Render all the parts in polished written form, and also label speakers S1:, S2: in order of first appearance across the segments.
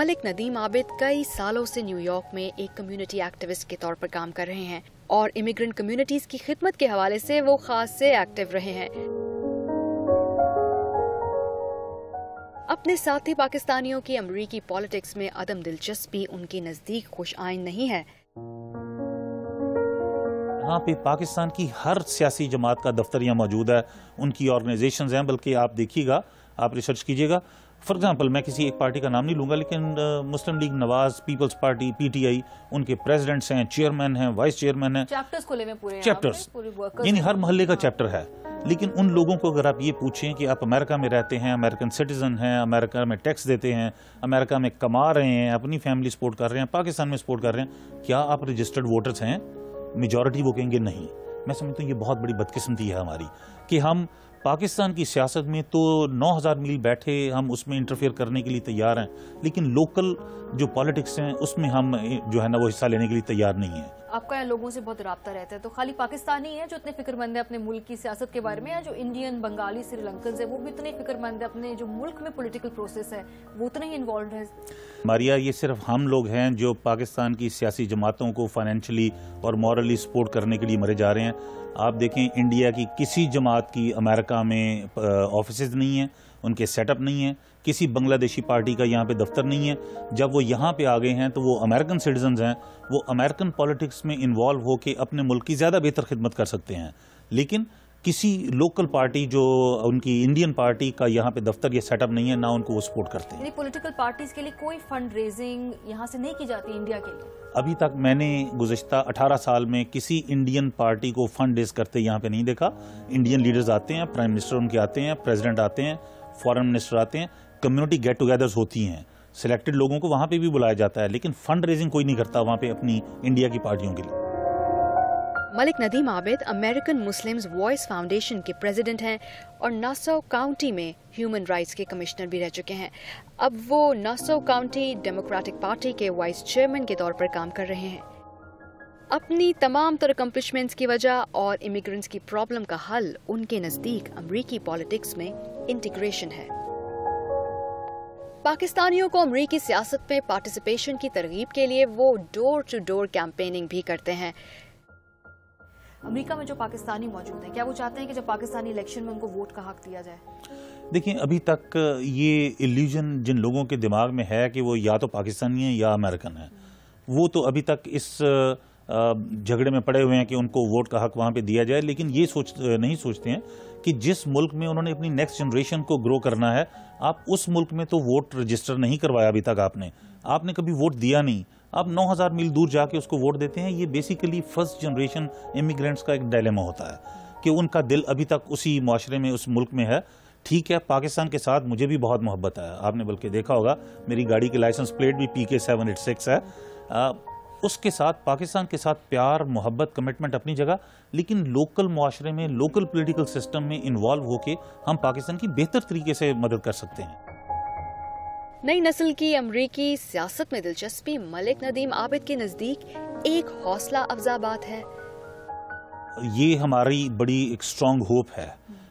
S1: ملک ندیم عابد کئی سالوں سے نیو یارک میں ایک کمیونٹی ایکٹیوسٹ کے طور پر کام کر رہے ہیں اور امیگرنٹ کمیونٹیز کی خدمت کے حوالے سے وہ خاص سے ایکٹیو رہے ہیں۔ اپنے ساتھی پاکستانیوں کی امریکی پالیٹکس میں عدم دلچسپی ان کے نزدیک خوش آئند نہیں ہے۔
S2: یہاں پہ پاکستان کی ہر سیاسی جماعت کا دفتر یہاں موجود ہے، ان کی آرگنائزیشنز ہیں، بلکہ آپ دیکھیے گا، آپ ریسرچ کیجیے گا۔ فار ایگزامپل میں کسی ایک پارٹی کا نام نہیں لوں گا، لیکن مسلم لیگ نواز، پیپلز پارٹی، پی ٹی آئی، ان کے پریزیڈنٹس ہیں، چیئرمین ہیں، وائس چیئرمین ہیں، چیپٹرز، یعنی ہر محلے کا چیپٹر ہے۔ لیکن ان لوگوں کو اگر آپ یہ پوچھیں کہ آپ امریکہ میں رہتے ہیں، امریکن سٹیزن ہیں، امریکہ میں ٹیکس دیتے ہیں، امریکہ میں کما رہے ہیں، اپنی فیملی سپورٹ کر رہے ہیں، پاکستان میں سپورٹ کر رہے ہیں، کیا آپ رجسٹرڈ ووٹرز ہیں؟ میجورٹی وہ کہیں گے نہیں۔ میں سمجھتا ہوں یہ بہت بڑی بدقسمتی ہے ہماری کہ ہم پاکستان کی سیاست میں تو 9000 میل بیٹھے ہم اس میں انٹرفیئر کرنے کے لیے تیار ہیں، لیکن لوکل جو پالیٹکس ہیں اس میں ہم جو ہے نا وہ حصہ لینے کے لیے تیار نہیں ہیں۔
S3: آپ کا یہاں لوگوں سے بہت رابطہ رہتا ہے، تو خالی پاکستانی ہیں جو اتنے فکر مند ہیں اپنے ملک کی سیاست کے بارے میں، یا جو انڈین، بنگالی، سری لنکنز ہیں وہ بھی اتنے فکر مند ہیں اپنے جو ملک میں پولیٹیکل پروسیس ہے وہ اتنے ہی انوالوڈ ہیں؟
S2: ماریا، یہ صرف ہم لوگ ہیں جو پاکستان کی سیاسی جماعتوں کو فائنینشلی اور مورلی سپورٹ کرنے کے لیے مرے جا رہے ہیں۔ آپ دیکھیں انڈیا کی کسی جماعت کی امریکہ میں آفیسز نہیں ہیں، ان کے سیٹ اپ نہیں ہیں، کسی بنگلہ دیشی پارٹی کا یہاں پہ دفتر نہیں ہے۔ جب وہ یہاں پہ آ گئے ہیں تو وہ امریکن سٹیزنز ہیں، وہ امریکن پالیٹکس میں انوالو ہو کے اپنے ملک کی زیادہ بہتر خدمت کر سکتے ہیں، لیکن کسی لوکل پارٹی جو ان کی انڈین پارٹی کا یہاں پہ دفتر یا سیٹ اپ نہیں ہے، نہ ان کو وہ سپورٹ کرتے ہیں۔
S3: یعنی پولیٹیکل پارٹیز کے لیے کوئی فنڈ ریزنگ یہاں سے نہیں کی جاتی انڈیا کے لیے؟
S2: ابھی تک میں نے گزشتہ 18 سال میں کسی انڈین پارٹی کو فنڈ ریز کرتے یہاں پہ نہیں دیکھا۔ انڈین لیڈرز آتے ہیں، پرائم منسٹر ان کے آتے ہیں، پریزیڈنٹ آتے ہیں، فارن منسٹر آتے ہیں، کمیونٹی گیٹ ٹوگیدرز ہوتی ہیں، سلیکٹڈ لوگوں کو وہاں پہ بھی بلایا جاتا ہے، لیکن فنڈ ریزنگ کوئی نہیں کرتا وہاں پہ اپنی انڈیا کی پارٹیوں کے لیے۔
S1: ملک ندیم عابد امریکن مسلمز وائس فاؤنڈیشن کے پریزیڈنٹ ہیں اور ناساؤ کاؤنٹی میں ہیومن رائٹس کے کمشنر بھی رہ چکے ہیں۔ اب وہ ناساؤ کاؤنٹی ڈیموکریٹک پارٹی کے وائس چیئرمین کے طور پر کام کر رہے ہیں۔ اپنی تمام تر اکمپلشمنٹس کی وجہ اور امیگرنٹس کی پرابلم کا حل ان کے نزدیک امریکی پالیٹکس میں انٹیگریشن ہے۔ پاکستانیوں کو امریکی سیاست میں پارٹیسپیشن کی ترغیب کے لیے وہ ڈور ٹو ڈور کیمپیننگ بھی کرتے ہیں۔
S3: امریکہ میں جو پاکستانی موجود ہیں، کیا وہ چاہتے ہیں کہ جب پاکستانی الیکشن میں ان کو ووٹ کا حق دیا جائے؟
S2: دیکھیں، ابھی تک یہ ایلیوژن جن لوگوں کے دماغ میں ہے کہ وہ یا تو پاکستانی ہیں یا امریکن ہیں، وہ تو ابھی تک اس جھگڑے میں پڑے ہوئے ہیں کہ ان کو ووٹ کا حق وہاں پہ دیا جائے، لیکن یہ نہیں سوچتے ہیں کہ جس ملک میں انہوں نے اپنی نیکسٹ جنریشن کو گرو کرنا ہے، آپ اس ملک میں تو ووٹ رجسٹر نہیں کروایا ابھی تک، آپ نے کبھی ووٹ دیا نہیں، آپ 9000 میل دور جا کے اس کو ووٹ دیتے ہیں۔ یہ بیسیکلی فرسٹ جنریشن امیگرینٹس کا ایک ڈائلیما ہوتا ہے کہ ان کا دل ابھی تک اسی معاشرے میں، اس ملک میں ہے۔ ٹھیک ہے، پاکستان کے ساتھ مجھے بھی بہت محبت ہے، آپ نے بلکہ دیکھا ہوگا میری گاڑی کی لائسنس پلیٹ بھی PK786 ہے۔ اس کے ساتھ پاکستان کے ساتھ پیار، محبت، کمٹمنٹ اپنی جگہ، لیکن لوکل معاشرے میں، لوکل پولیٹیکل سسٹم میں انوالو ہو کے ہم پاکستان کی بہتر طریقے سے مدد کر سکتے ہیں۔
S1: نئی نسل کی امریکی سیاست میں دلچسپی ملک ندیم عابد کے نزدیک ایک حوصلہ افزا بات ہے۔
S2: یہ ہماری بڑی ایک اسٹرانگ ہوپ ہے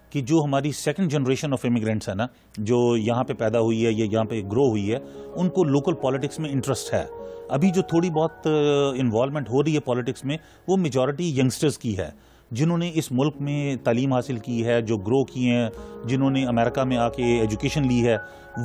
S2: کہ جو ہماری سیکنڈ جنریشن آف امیگرینٹس ہے نا، جو یہاں پہ پیدا ہوئی ہے یا یہاں پہ گرو ہوئی ہے، ان کو لوکل پالیٹکس میں انٹرسٹ ہے۔ ابھی جو تھوڑی بہت انوالومنٹ ہو رہی ہے پالیٹکس میں، وہ میجورٹی ینگسٹرز کی ہے، جنہوں نے اس ملک میں تعلیم حاصل کی ہے، جو گرو کیے ہیں، جنہوں نے امریکہ میں آ کے ایجوکیشن لی ہے،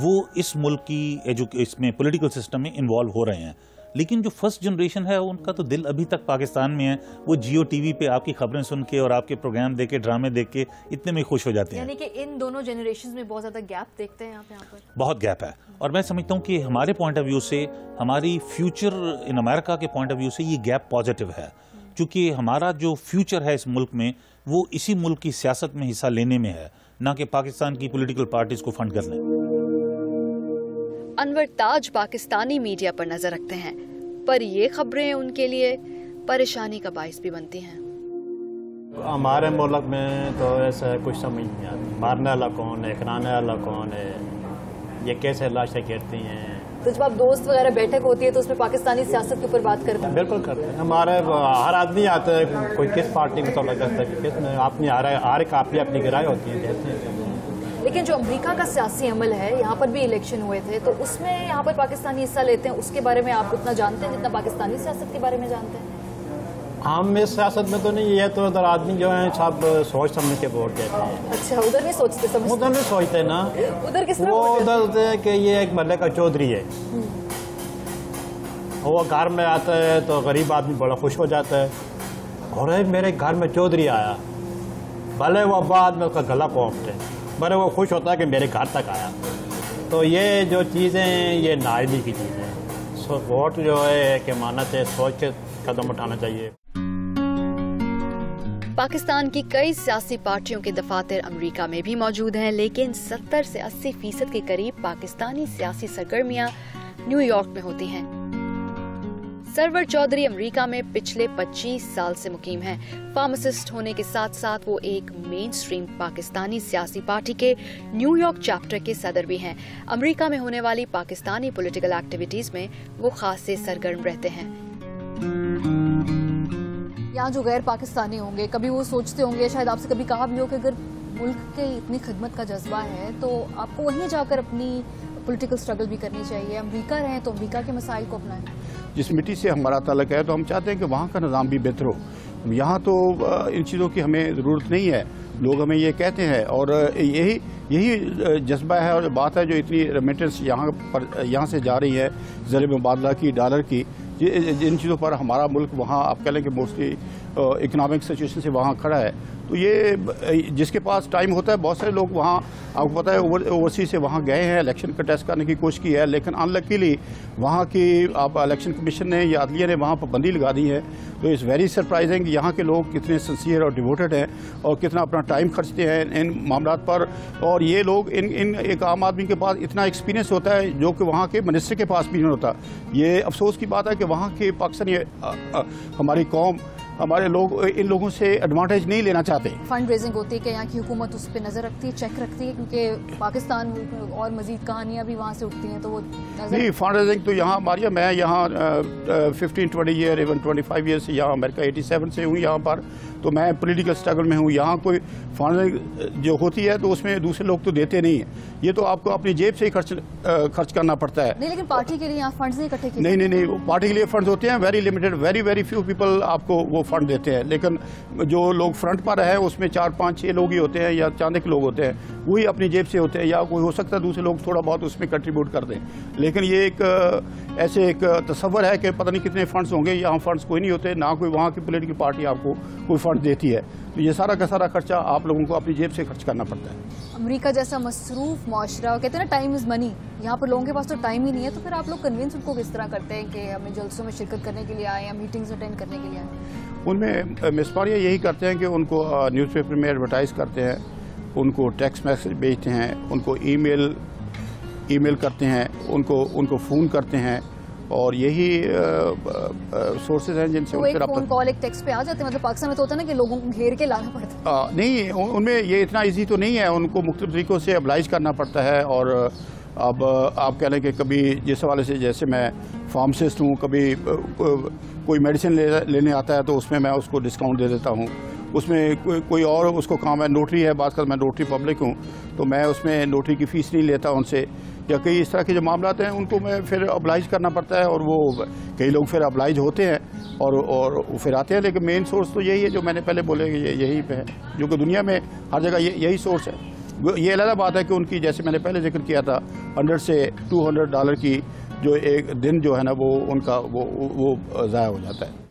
S2: وہ اس ملک کی اس میں پولیٹیکل سسٹم میں انوالو ہو رہے ہیں۔ لیکن جو فرسٹ جنریشن ہے ان کا تو دل ابھی تک پاکستان میں ہے، وہ جیو ٹی وی پہ آپ کی خبریں سن کے اور آپ کے پروگرام دیکھ کے، ڈرامے دیکھ کے اتنے میں خوش ہو جاتے ہیں۔
S3: یعنی کہ ان دونوں جنریشنز میں بہت زیادہ گیپ دیکھتے ہیں یہاں پر؟
S2: بہت گیپ ہے، اور میں سمجھتا ہوں کہ ہمارے پوائنٹ آف ویو سے، ہماری فیوچر ان امریکہ کے پوائنٹ آف ویو سے یہ گیپ پازیٹیو ہے، کیونکہ ہمارا جو فیوچر ہے اس ملک میں وہ اسی ملک کی سیاست میں حصہ لینے میں ہے، نہ کہ پاکستان کی پولیٹیکل پارٹیز کو فنڈ کرنے۔
S1: انور تاج پاکستانی میڈیا پر نظر رکھتے ہیں، پر یہ خبریں ان کے لیے پریشانی کا باعث بھی بنتی ہیں۔
S4: ہمارے ملک میں تو ایسا کچھ سمجھ نہیں آتی، مارنے والا کون ہے، کھلانے والا کون ہے، یہ کیسے لاشیں گرتی ہیں۔
S3: تو جب آپ دوست وغیرہ بیٹھک ہوتی ہے تو اس میں پاکستانی سیاست کے اوپر بات کرتے ہیں؟
S4: بالکل کرتے ہیں، ہمارے ہر آدمی آتا ہے، کوئی کس پارٹی میں تو لگ جاتا ہے، کس میں اپنی ہر ایک اپنی اپنی گرائے ہوتی ہیں، کہتے ہیں۔
S3: لیکن جو امریکہ کا سیاسی عمل ہے، یہاں پر بھی الیکشن ہوئے تھے، تو اس میں یہاں پر پاکستانی حصہ لیتے ہیں، اس کے بارے میں آپ اتنا جانتے ہیں جتنا پاکستانی سیاست کے بارے میں جانتے ہیں؟
S4: عام میں سیاست میں تو نہیں، یہ تو ادھر آدمی جو ہیں سب سوچ سمجھ کے ووٹ دیتے ہیں.
S3: اچھا، ادھر نہیں سوچتے سمجھتے؟
S4: ادھر نہیں سوچتے نا.
S3: ادھر کس طرح
S4: وہ ادھر ہوتے ہیں کہ یہ ایک محلے کا چودھری ہے، وہ گھر میں آتا ہے تو غریب آدمی بڑا خوش ہو جاتا ہے، اور میرے گھر میں چودھری آیا، بھلے وہ بعد میں اس کا گلا کونپتے ہیں، بھلے وہ خوش ہوتا ہے کہ میرے گھر تک آیا. تو یہ جو چیزیں ہیں یہ نااہلی کی چیزیں ہیں. ووٹ جو ہے کہ ماننا چاہیے، سوچ کے قدم اٹھانا چاہیے.
S1: پاکستان کی کئی سیاسی پارٹیوں کے دفاتر امریکہ میں بھی موجود ہیں، لیکن 70 سے 80% کے قریب پاکستانی سیاسی سرگرمیاں نیو یارک میں ہوتی ہیں. سرور چودھری امریکہ میں پچھلے 25 سال سے مقیم ہیں. فارماسسٹ ہونے کے ساتھ ساتھ وہ ایک مین سٹریم پاکستانی سیاسی پارٹی کے نیو یارک چیپٹر کے صدر بھی ہیں. امریکہ میں ہونے والی پاکستانی پولیٹیکل ایکٹیویٹیز میں وہ خاصے سرگرم رہتے ہیں.
S3: یہاں جو غیر پاکستانی ہوں گے، کبھی وہ سوچتے ہوں گے، شاید آپ سے کبھی کہا بھی ہو کہ اگر ملک کے اتنی خدمت کا جذبہ ہے تو آپ کو وہیں جا کر اپنی پولیٹیکل سٹرگل بھی کرنی چاہیے، امریکہ رہیں تو امریکہ کے مسائل کو اپنائیں. جس
S5: مٹی سے ہمارا تعلق ہے تو ہم چاہتے ہیں کہ وہاں کا نظام بھی بہتر ہو. یہاں تو ان چیزوں کی ہمیں ضرورت نہیں ہے، لوگ ہمیں یہ کہتے ہیں، اور یہی جذبہ ہے اور بات ہے جو اتنی ریمیٹنس یہاں سے جا رہی ہے، زر مبادلہ کی، ڈالر کی، جن چیزوں پر ہمارا ملک وہاں آپ کہہ لیں کہ موسٹلی اکنامک سچویشن سے وہاں کھڑا ہے. تو یہ جس کے پاس ٹائم ہوتا ہے، بہت سارے لوگ وہاں آپ کو پتہ ہے اوورسیز سے وہاں گئے ہیں، الیکشن کا ٹیسٹ کرنے کی کوشش کی ہے، لیکن ان لکیلی وہاں کی آپ الیکشن کمیشن نے یا عدلیہ نے وہاں پابندی لگا دی ہے. تو اٹس ویری سرپرائزنگ یہاں کے لوگ کتنے سنسیئر اور ڈیووٹڈ ہیں اور کتنا اپنا ٹائم خرچتے ہیں ان معاملات پر. اور یہ لوگ ان ایک عام آدمی کے پاس اتنا ایکسپیرینس ہوتا ہے جو کہ وہاں کے منسٹر کے پاس بھی نہیں ہوتا. یہ افسوس کی بات ہے کہ وہاں کے پاکستانی ہماری قوم، ہمارے لوگ ان لوگوں سے ایڈوانٹیج نہیں لینا چاہتے.
S3: فنڈ ریزنگ ہوتی ہے کہ یہاں کی حکومت اس پہ نظر رکھتی ہے، چیک رکھتی ہے، کیونکہ پاکستان اور مزید کہانیاں بھی وہاں سے اٹھتی ہیں، تو وہ
S5: نہیں. فنڈ ریزنگ تو یہاں ہماری، میں یہاں 15-20 ایئر، ایون 25 ایئر سے یہاں امریکہ 87 سے ہوں یہاں پر، تو میں پولیٹیکل سٹرگل میں ہوں. یہاں کوئی فنڈ جو ہوتی ہے تو اس میں دوسرے لوگ تو دیتے نہیں ہیں، یہ تو آپ کو اپنی جیب سے ہی خرچ کرنا پڑتا ہے.
S3: نہیں، لیکن پارٹی کے لیے یہاں فنڈز نہیں اکٹھے کیے؟
S5: نہیں، پارٹی کے لیے فنڈز ہوتے ہیں، very limited, very few people آپ کو وہ فنڈ دیتے ہیں. لیکن جو لوگ فرنٹ پر ہیں اس میں 4-5-6 لوگ ہی ہوتے ہیں یا چاند کے لوگ ہوتے ہیں، وہی اپنی جیب سے ہوتے ہیں، یا کوئی ہو سکتا ہے دوسرے لوگ تھوڑا بہت اس میں کنٹریبیوٹ کر دیں. لیکن یہ ایک تصور ہے کہ پتہ نہیں کتنے فنڈز ہوں گے. یہاں فنڈز کوئی نہیں ہوتے، نہ کوئی وہاں کی پولیٹیکل پارٹی آپ کو کوئی فنڈ دیتی ہے. تو یہ سارا کا سارا خرچہ آپ لوگوں کو اپنی جیب سے خرچ کرنا پڑتا ہے.
S3: امریکہ جیسا مصروف معاشرہ، کہتے ہیں نا ٹائم از منی، یہاں پر لوگوں کے پاس تو ٹائم ہی نہیں ہے. تو پھر آپ لوگ کنوینس ان کو کس طرح کرتے ہیں کہ ہمیں جلسوں میں شرکت کرنے کے لیے آئیں یا میٹنگز اٹینڈ کرنے کے لیے آئیں؟
S5: ان میں مسپاریہ یہی کرتے ہیں کہ ان کو نیوز پیپر میں ایڈورٹائز کرتے ہیں، ان کو ٹیکسٹ میسج بھیجتے ہیں، ان کو ای میل کرتے ہیں، ان کو فون کرتے ہیں، اور یہی سورسز ہیں جن سے
S3: ایک فون کال ایک ٹیکسٹ پہ آ جاتے ہیں. مطلب پاکستان میں تو ہوتا ہے نا کہ لوگوں کو گھیر کے لانا پڑتا ہے.
S5: نہیں، ان میں یہ اتنا ایزی تو نہیں ہے، ان کو مختلف طریقوں سے ابلائج کرنا پڑتا ہے. اور اب آپ کہہ لیں کہ کبھی جس حوالے سے جیسے میں فارماسسٹ ہوں، کبھی کوئی میڈیسن لینے آتا ہے تو اس میں اس کو ڈسکاؤنٹ دے دیتا ہوں. اس میں کوئی اور اس کو کام ہے، نوٹری ہے، بعض کا میں نوٹری پبلک ہوں تو میں اس میں نوٹری کی فیس نہیں لیتا ان سے. یا کئی اس طرح کے جو معاملات ہیں ان کو میں پھر ابلائج کرنا پڑتا ہے، اور وہ کئی لوگ پھر ابلائج ہوتے ہیں اور پھر آتے ہیں. لیکن مین سورس تو یہی ہے جو میں نے پہلے بولے کہ یہی پہ ہے، جو کہ دنیا میں ہر جگہ یہی سورس ہے. یہ علیحدہ بات ہے کہ ان کی، جیسے میں نے پہلے ذکر کیا تھا، $100 سے $200 کی جو ایک دن جو ہے نا وہ ان کا وہ ضائع ہو جاتا ہے.